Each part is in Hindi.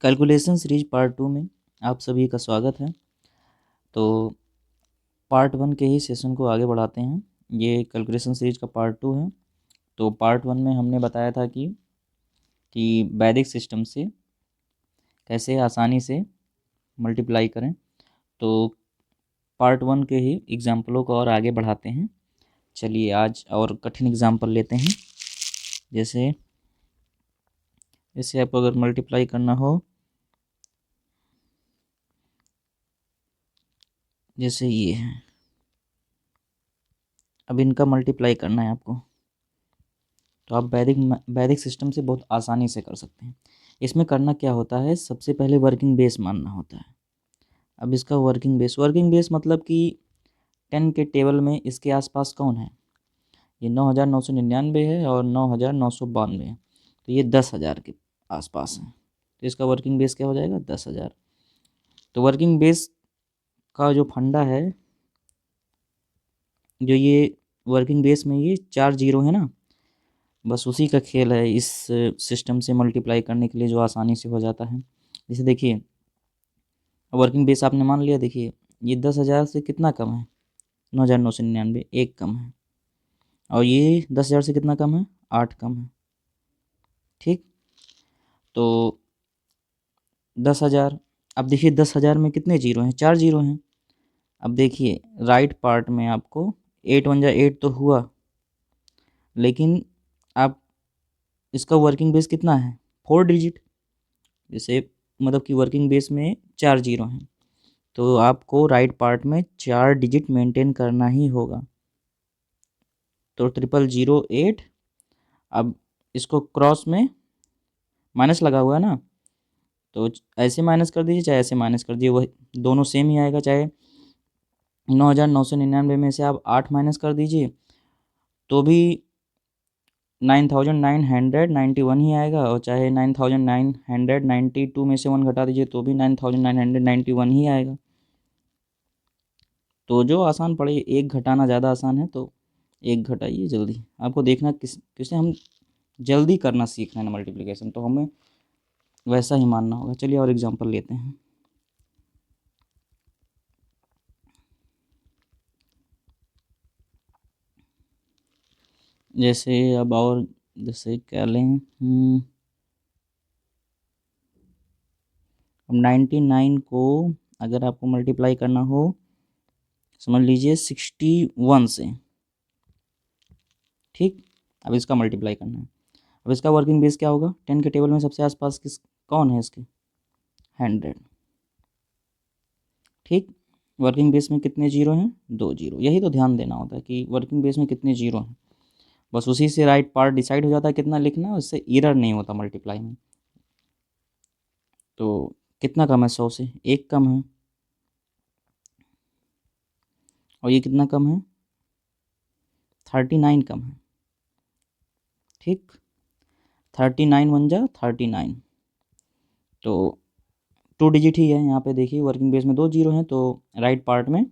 कैलकुलेशन सीरीज पार्ट 2 में आप सभी का स्वागत है। तो पार्ट 1 के ही सेशन को आगे बढ़ाते हैं। ये कैलकुलेशन सीरीज का पार्ट 2 है। तो पार्ट 1 में हमने बताया था कि वैदिक सिस्टम से कैसे आसानी से मल्टीप्लाई करें। तो पार्ट 1 के ही एग्जाम्पलों को और आगे बढ़ाते हैं। चलिए आज और कठिन एग्जाम्पल लेते हैं। जैसे आपको अगर मल्टीप्लाई करना हो, जैसे ये है, अब इनका मल्टीप्लाई करना है आपको। तो आप वैदिक सिस्टम से बहुत आसानी से कर सकते हैं। इसमें करना क्या होता है, सबसे पहले वर्किंग बेस मानना होता है। अब इसका वर्किंग बेस मतलब कि 10 के टेबल में इसके आसपास कौन है। ये 9,999 है और 9,992 है, तो ये 10,000 के आसपास है। तो इसका वर्किंग बेस क्या हो जाएगा, 10,000। तो वर्किंग बेस का जो फंडा है, जो ये वर्किंग बेस में ये 4 जीरो है ना, बस उसी का खेल है इस सिस्टम से मल्टीप्लाई करने के लिए, जो आसानी से हो जाता है। जैसे देखिए, वर्किंग बेस आपने मान लिया। देखिए ये 10,000 से कितना कम है, 9,999, एक कम है। और ये 10,000 से कितना कम है, 8 कम है। ठीक, तो 10,000, अब देखिए 10,000 में कितने जीरो हैं, 4 जीरो हैं। अब देखिए राइट पार्ट में आपको 8 1 जा 8 तो हुआ, लेकिन आप इसका वर्किंग बेस कितना है, 4 डिजिट। जैसे मतलब कि वर्किंग बेस में 4 जीरो हैं, तो आपको राइट पार्ट में 4 डिजिट मेंटेन करना ही होगा। तो 0008, अब इसको क्रॉस में माइनस लगा हुआ है ना, तो ऐसे माइनस कर दीजिए चाहे ऐसे माइनस कर दीजिए, वही दोनों सेम ही आएगा। चाहे 9,999 में से आप 8 माइनस कर दीजिए तो भी 9,991 ही आएगा, और चाहे 9,992 में से 1 घटा दीजिए तो भी 9,991 ही आएगा। तो जो आसान पड़े, एक घटाना ज़्यादा आसान है, तो एक घटाइए जल्दी। आपको देखना किसे हम जल्दी करना सीखना है ना मल्टीप्लिकेशन, तो हमें वैसा ही मानना होगा। चलिए और एग्जांपल लेते हैं। जैसे अब और जैसे क्या लें, अब 99 को अगर आपको मल्टीप्लाई करना हो, समझ लीजिए 61 से। ठीक, अब इसका मल्टीप्लाई करना है। अब इसका वर्किंग बेस क्या होगा, 10 के टेबल में सबसे आसपास कौन है इसके, 100। ठीक, वर्किंग बेस में कितने जीरो हैं, 2 जीरो। यही तो ध्यान देना होता है कि वर्किंग बेस में कितने जीरो हैं, बस उसी से राइट पार्ट डिसाइड हो जाता है कितना लिखना है, उससे एरर नहीं होता मल्टीप्लाई में। तो कितना कम है, 100 से एक कम है, और ये कितना कम है, 39 कम है। ठीक, 39 1 जा 39, तो 2 डिजिट ही है। यहाँ पे देखिए वर्किंग बेस में 2 जीरो हैं, तो राइट पार्ट में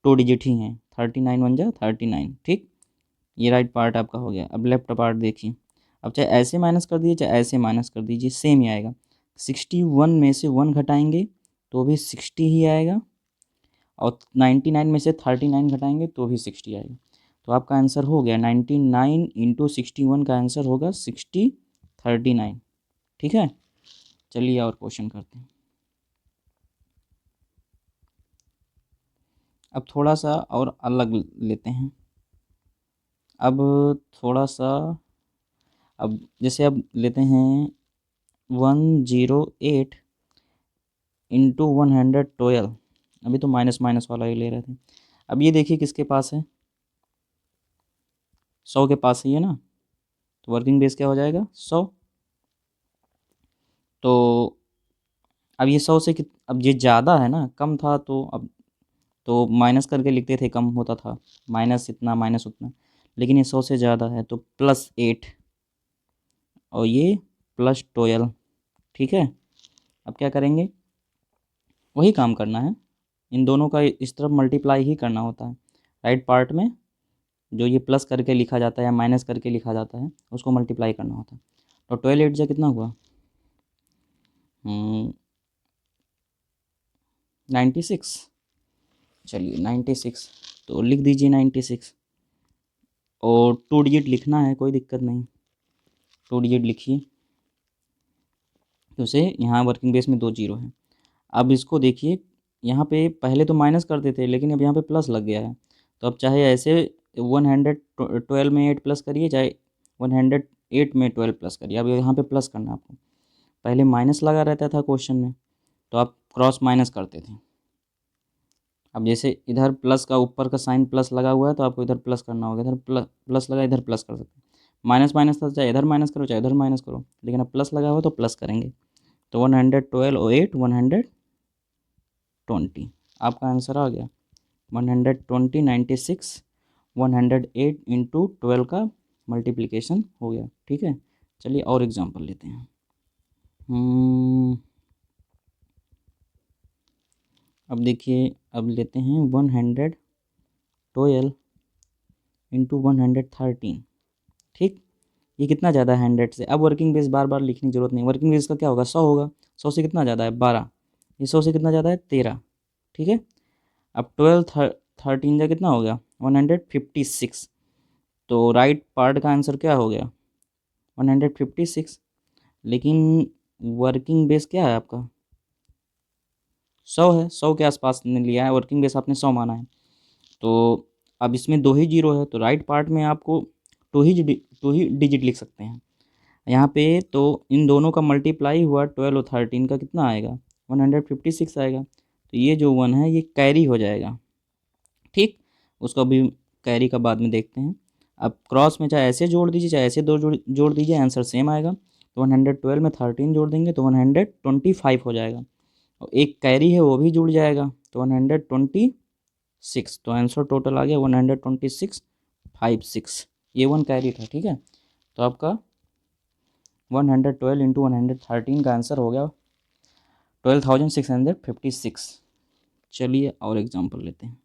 2 डिजिट ही हैं, 39 1 जा 39। ठीक, ये राइट पार्ट आपका हो गया। अब लेफ्ट पार्ट देखिए, अब चाहे ऐसे माइनस कर दीजिए चाहे ऐसे माइनस कर दीजिए, सेम ही आएगा। 61 में से 1 घटाएंगे तो भी 60 ही आएगा, और 99 में से 39 घटाएंगे तो भी 60 आएगा। तो आपका आंसर हो गया 99 इंटू 61 का आंसर होगा 60 39। ठीक है, चलिए और क्वेश्चन करते हैं। अब थोड़ा सा और अलग लेते हैं। अब थोड़ा सा, अब जैसे अब लेते हैं 108 इंटू 112। अभी तो माइनस माइनस वाला ही ले रहे थे। अब ये देखिए किसके पास है, 100 के पास ही है ना, तो वर्किंग बेस क्या हो जाएगा, 100। तो अब ये 100 से अब ये ज़्यादा है ना, कम था तो अब तो माइनस करके लिखते थे, कम होता था, माइनस इतना माइनस उतना। लेकिन ये 100 से ज़्यादा है तो +8, और ये +12। ठीक है, अब क्या करेंगे, वही काम करना है, इन दोनों का इस तरफ मल्टीप्लाई ही करना होता है। राइट पार्ट में जो ये प्लस करके लिखा जाता है या माइनस करके लिखा जाता है, उसको मल्टीप्लाई करना होता है। तो 12 8 जा कितना हुआ, 96। चलिए 96, तो लिख दीजिए 96, और 2 डिजिट लिखना है, कोई दिक्कत नहीं, 2 डिजिट लिखिए। तो उसे यहाँ वर्किंग बेस में 2 जीरो है। अब इसको देखिए, यहाँ पे पहले तो माइनस करते थे, लेकिन अब यहाँ पे प्लस लग गया है। तो अब चाहे ऐसे 112 में 8 प्लस करिए, चाहे 108 में 12 प्लस करिए, अब यहाँ पे प्लस करना है आपको। पहले माइनस लगा रहता था क्वेश्चन में, तो आप क्रॉस माइनस करते थे। अब जैसे इधर प्लस का ऊपर का साइन प्लस लगा हुआ है, तो आपको इधर प्लस करना होगा। इधर प्लस लगा, इधर प्लस कर सकते हैं। माइनस माइनस था, चाहे इधर माइनस करो चाहे इधर माइनस करो, लेकिन अब प्लस लगा हुआ तो प्लस करेंगे। तो 112 और 8 120, आपका आंसर आ गया 120 96। 108 इंटू 12 का मल्टीप्लिकेशन हो गया। ठीक है, चलिए और एग्जांपल लेते हैं। अब देखिए, अब लेते हैं 112 इंटू 113। ठीक, ये कितना ज़्यादा है 100 से। अब वर्किंग बेस बार बार लिखने की जरूरत नहीं। वर्किंग बेस का क्या होगा, 100 होगा। 100 से कितना ज़्यादा है, 12। ये 100 से कितना ज़्यादा है, 13। ठीक है, अब 12 13 जा कितना हो गया, 156। तो राइट पार्ट का आंसर क्या हो गया, 156। लेकिन वर्किंग बेस क्या है आपका, 100 है। 100 के आसपास ने लिया है, वर्किंग बेस आपने 100 माना है। तो अब इसमें 2 ही जीरो है, तो राइट पार्ट में आपको 2 ही डिजिट लिख सकते हैं यहाँ पे। तो इन दोनों का मल्टीप्लाई हुआ 12 और 13 का कितना आएगा, 156 आएगा। तो ये जो 1 है ये कैरी हो जाएगा। ठीक, उसको अभी कैरी का बाद में देखते हैं। अब क्रॉस में चाहे ऐसे जोड़ दीजिए, चाहे ऐसे दो जोड़ दीजिए, आंसर सेम आएगा। तो 112 में 13 जोड़ देंगे तो 125 हो जाएगा, और एक कैरी है वो भी जुड़ जाएगा, तो 126। तो आंसर टोटल आ गया 126 56। ये 1 कैरी था। ठीक है, तो आपका 112 इंटू 113 का आंसर हो गया 12,656। चलिए और एग्जांपल लेते हैं।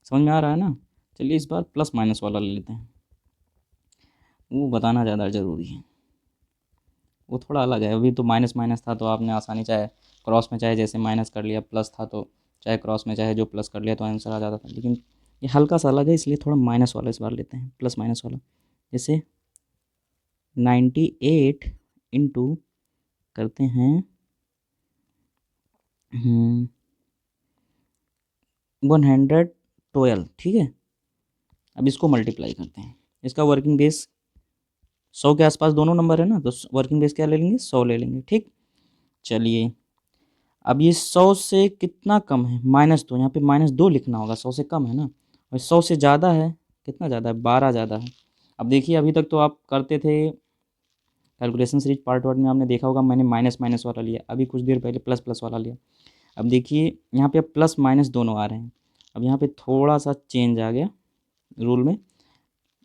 समझ में आ रहा है ना। चलिए इस बार प्लस माइनस वाला ले लेते हैं, वो बताना ज़्यादा ज़रूरी है। वो थोड़ा अलग है। अभी तो माइनस माइनस था तो आपने आसानी, चाहे क्रॉस में चाहे जैसे माइनस कर लिया, प्लस था तो चाहे क्रॉस में चाहे जो प्लस कर लिया तो आंसर आ जाता था। लेकिन ये हल्का सा अलग है, इसलिए थोड़ा माइनस वाला इस बार लेते हैं, प्लस माइनस वाला। जैसे 98 इंटू करते हैं 112। ठीक है, अब इसको मल्टीप्लाई करते हैं। इसका वर्किंग बेस 100 के आसपास दोनों नंबर है ना, तो वर्किंग बेस क्या ले लेंगे, 100 ले लेंगे। ठीक, चलिए अब ये 100 से कितना कम है, -2, यहाँ पे -2 लिखना होगा। 100 से कम है ना, और 100 से ज़्यादा है, कितना ज़्यादा है, 12 ज़्यादा है। अब देखिए, अभी तक तो आप करते थे कैलकुलेशन सीरीज पार्ट 1 में, आपने देखा होगा मैंने माइनस माइनस वाला लिया, अभी कुछ देर पहले प्लस प्लस वाला लिया। अब देखिए यहाँ पे प्लस माइनस दोनों आ रहे हैं। अब यहाँ पे थोड़ा सा चेंज आ गया रूल में,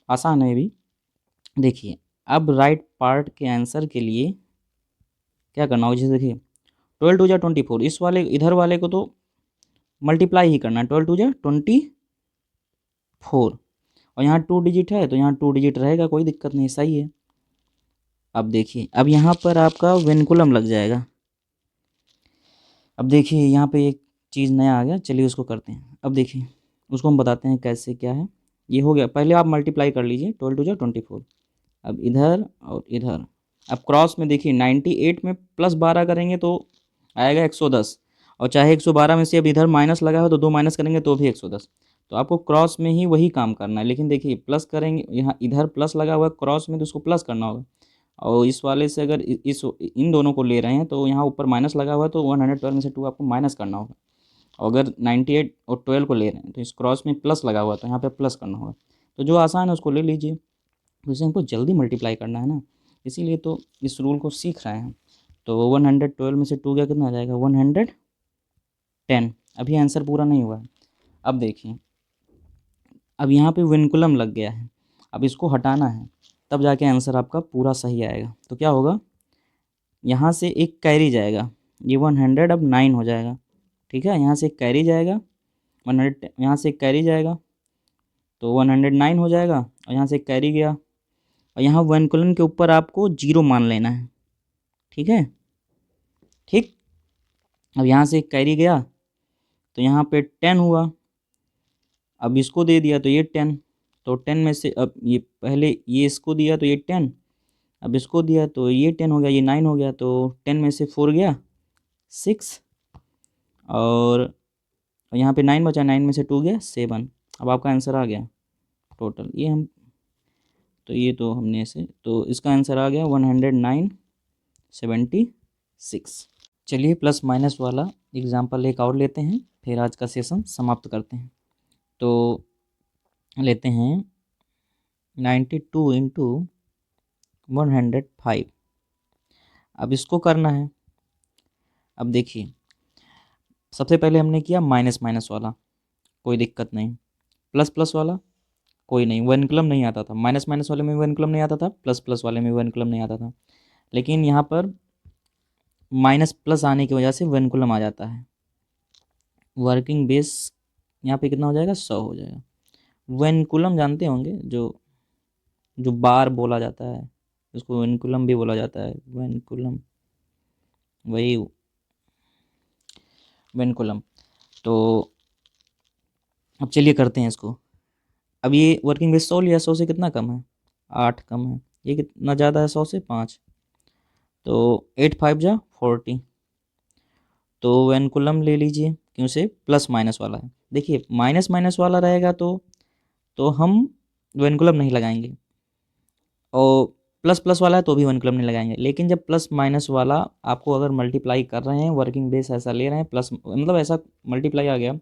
आसान है भी। देखिए अब राइट पार्ट के आंसर के लिए क्या करना होगा, जैसे देखिए 12 2 जा 24, इस वाले इधर वाले को तो मल्टीप्लाई ही करना है, 12 2 जा 24, और यहाँ 2 डिजिट है तो यहाँ 2 डिजिट रहेगा, कोई दिक्कत नहीं, सही है। अब देखिए, अब यहाँ पर आपका वेनकुलम लग जाएगा। अब देखिए यहाँ पे एक चीज़ नया आ गया, चलिए उसको करते हैं। अब देखिए उसको हम बताते हैं कैसे क्या है। ये हो गया, पहले आप मल्टीप्लाई कर लीजिए, 12 2 जा 24। अब इधर और इधर, अब क्रॉस में देखिए 98 में +12 करेंगे तो आएगा 110, और चाहे 112 में से अब इधर माइनस लगा हो तो 2 माइनस करेंगे तो भी 110। तो आपको क्रॉस में ही वही काम करना है, लेकिन देखिए प्लस करेंगे, यहाँ इधर प्लस लगा हुआ है क्रॉस में तो उसको प्लस करना होगा, और इस वाले से अगर इस इन दोनों को ले रहे हैं तो यहाँ ऊपर माइनस लगा हुआ है तो 112 में से 2 आपको माइनस करना होगा। और अगर 98 और 12 को ले रहे हैं तो इस क्रॉस में प्लस लगा हुआ है तो यहाँ पे प्लस करना होगा। तो जो आसान है उसको ले लीजिए, वैसे हमको जल्दी मल्टीप्लाई करना है ना, इसीलिए तो इस रूल को सीख रहे हैं। तो 112 में से 2 गया कितना आ जाएगा, 110। अभी आंसर पूरा नहीं हुआ है। अब देखिए, अब यहाँ पे विनकुलम लग गया है, अब इसको हटाना है, तब जाके आंसर आपका पूरा सही आएगा। तो क्या होगा, यहाँ से एक कैरी जाएगा, ये 100 अब 9 हो जाएगा। ठीक है, यहाँ से एक कैरी जाएगा, 100 यहाँ से एक कैरी जाएगा तो 109 हो जाएगा, और यहाँ से एक कैरी गया, और यहाँ वन कोलन के ऊपर आपको 0 मान लेना है। ठीक है, ठीक। अब यहाँ से कैरी गया तो यहाँ पे 10 हुआ, अब इसको दे दिया तो ये 10, तो 10 में से अब ये पहले ये इसको दिया तो ये 10, अब इसको दिया तो ये 10 हो गया, ये 9 हो गया, तो 10 में से 4 गया 6, और यहाँ पे 9 बचा, 9 में से 2 गया 7। अब आपका आंसर आ गया टोटल, ये हम तो ये तो हमने ऐसे, तो इसका आंसर आ गया 109.76। चलिए प्लस माइनस वाला एग्जाम्पल एक और लेते हैं, फिर आज का सेशन समाप्त करते हैं। तो लेते हैं 92 इंटू 105। अब इसको करना है। अब देखिए सबसे पहले हमने किया माइनस माइनस वाला, कोई दिक्कत नहीं। प्लस प्लस वाला कोई नहीं, वर्नकुलम नहीं आता था। माइनस माइनस वाले में वर्नकुलम नहीं आता था, प्लस प्लस वाले में वर्नकुलम नहीं आता था, लेकिन यहाँ पर माइनस प्लस आने की वजह से वर्नकुलम आ जाता है। वर्किंग बेस यहाँ पे कितना हो जाएगा, 100 हो जाएगा। वर्नकुलम जानते होंगे, जो जो बार बोला जाता है उसको वर्नकुलम भी बोला जाता है, वर्नकुलम, वही वर्नकुलम। तो अब चलिए करते हैं इसको। अब ये वर्किंग बेस 100 लिया, 100 से कितना कम है, 8 कम है। ये कितना ज़्यादा है, 100 से 5, तो 8 5 जा 40। तो वेनकुलम ले लीजिए, क्यों से प्लस माइनस वाला है। देखिए माइनस माइनस वाला रहेगा तो हम वेनकुलम नहीं लगाएंगे, और प्लस प्लस वाला है तो भी वेनकुलम नहीं लगाएंगे। लेकिन जब प्लस माइनस वाला आपको अगर मल्टीप्लाई कर रहे हैं, वर्किंग बेस ऐसा ले रहे हैं, प्लस मतलब ऐसा मल्टीप्लाई आ गया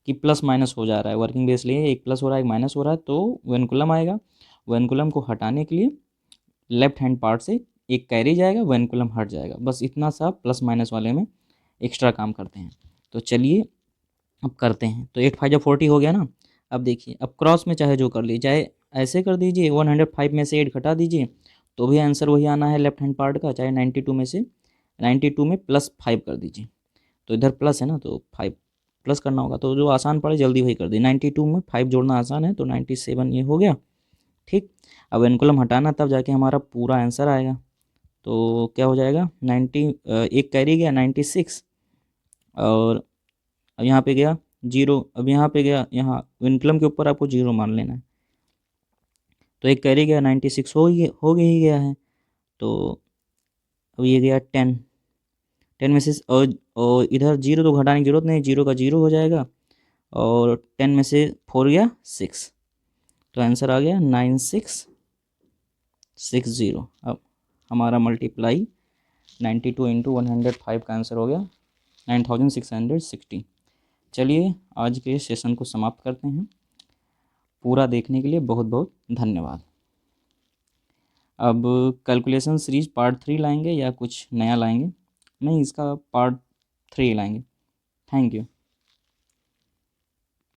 कि प्लस माइनस हो जा रहा है, वर्किंग बेस लिए एक प्लस हो रहा है एक माइनस हो रहा है, तो वेनकुलम आएगा। वेनकुलम को हटाने के लिए लेफ्ट हैंड पार्ट से एक कैरी जाएगा, वेनकुलम हट जाएगा। बस इतना सा प्लस माइनस वाले में एक्स्ट्रा काम करते हैं। तो चलिए अब करते हैं। तो 8 5 जब 40 हो गया ना। अब देखिए अब क्रॉस में चाहे जो कर लीजिए, चाहे ऐसे कर दीजिए, 105 में से 8 घटा दीजिए तो भी आंसर वही आना है लेफ्ट हैंड पार्ट का। चाहे 92 में से 92 में प्लस 5 कर दीजिए, तो इधर प्लस है ना तो 5 प्लस करना होगा, तो जो आसान पड़े जल्दी वही कर दी। 92 में 5 जोड़ना आसान है, तो 97 ये हो गया। ठीक। अब एनकुलम हटाना तब जाके हमारा पूरा आंसर आएगा। तो क्या हो जाएगा, 90 एक कैरी गया 96, और अब यहाँ पे गया 0, अब यहाँ पे गया, यहाँ विनक्लम के ऊपर आपको 0 मान लेना है। तो एक कैरी गया 96 हो गया ही गया है। तो अब ये गया 10, 10 में से और इधर 0 तो घटाने की जरूरत नहीं, 0 का 0 हो जाएगा, और 10 में से 4 गया 6, तो आंसर आ गया 9660। अब हमारा मल्टीप्लाई 92 इंटू 105 का आंसर हो गया 9660। चलिए आज के सेशन को समाप्त करते हैं। पूरा देखने के लिए बहुत बहुत धन्यवाद। अब कैलकुलेशन सीरीज पार्ट 3 लाएंगे या कुछ नया लाएंगे? नहीं, इसका पार्ट 3 लाएंगे। Thank you.